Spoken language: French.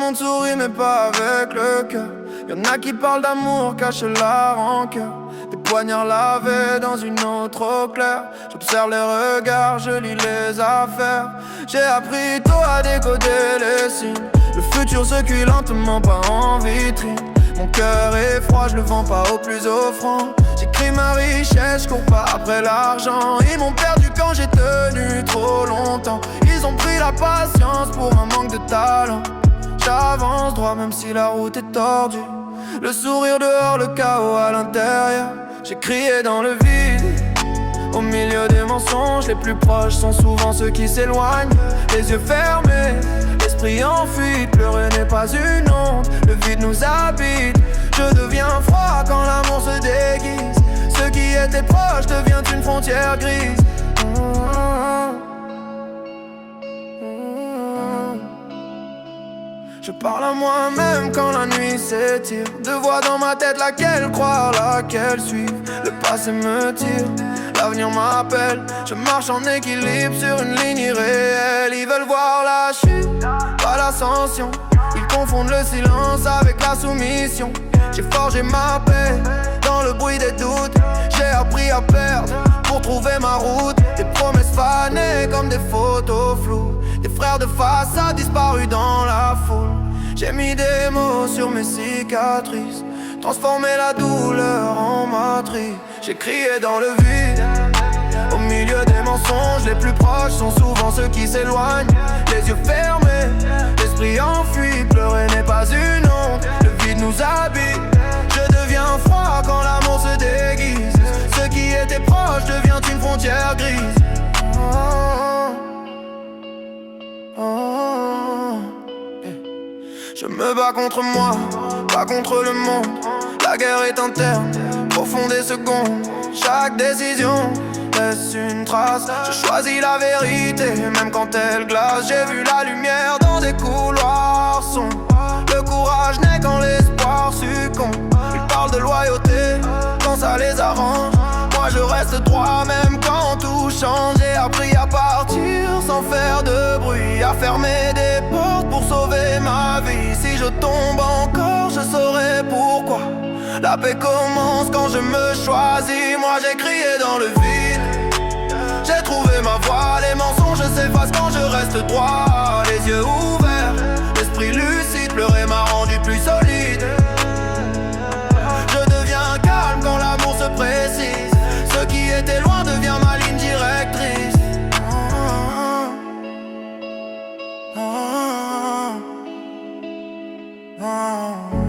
monde sourit mais pas avec le cœur. Y'en a qui parlent d'amour, cachent la rancœur. Des poignards lavés dans une eau trop claire. J'observe les regards, je lis les affaires. J'ai appris tôt à décoder les signes. Le futur se cuit lentement, pas en vitrine. Mon cœur est froid, je le vends pas au plus offrant. J'écris ma richesse, je cours pas après l'argent. Ils m'ont perdu quand j'ai tenu trop longtemps. Ils ont pris la patience pour un manque de talent. J'avance droit même si la route est tordue. Le sourire dehors, le chaos à l'intérieur. J'ai crié dans le vide. Au milieu des mensonges, les plus proches sont souvent ceux qui s'éloignent. Les yeux fermés, l'esprit en fuite. Pleurer n'est pas une honte, le vide nous habite. Je deviens froid quand l'amour se déguise. Ce qui était proche devient une frontière grise. Je parle à moi-même quand la nuit s'étire. Deux voix dans ma tête, laquelle croire, laquelle suivre. Le passé me tire, l'avenir m'appelle. Je marche en équilibre sur une ligne irréelle. Ils veulent voir la chute, pas l'ascension. Ils confondent le silence avec la soumission. J'ai forgé ma paix dans le bruit des doutes. J'ai appris à perdre pour trouver ma route. Des promesses fanées comme des photos floues. Des frères de façade disparus dans la foule. J'ai mis des mots sur mes cicatrices, transformé la douleur en matrice. J'ai crié dans le vide. Au milieu des mensonges, les plus proches sont souvent ceux qui s'éloignent. Les yeux fermés, l'esprit enfui. Pleurer n'est pas une honte, le vide nous habite. Je deviens froid quand l'amour se déguise. Ce qui était proche devient une frontière grise. Je me bats contre moi, pas contre le monde. La guerre est interne, profonde et seconde. Chaque décision laisse une trace. Je choisis la vérité, même quand elle glace. J'ai vu la lumière dans des couloirs sombres. Le courage naît quand l'espoir succombe. Ils parlent de loyauté quand ça les arrange. Moi je reste droit même quand tout change. J'ai appris à partir sans faire de bruit, à fermer des portes pour sauver ma vie. Si je tombe encore, je saurai pourquoi. La paix commence quand je me choisis. Moi j'ai crié dans le vide. J'ai trouvé ma voie, les mensonges s'effacent quand je reste droit. Les yeux ouverts, l'esprit lucide. Pleurer m'a rendu plus solide. Je deviens calme quand l'amour se précise. Ce qui était loin devient ma ligne directrice. Oh.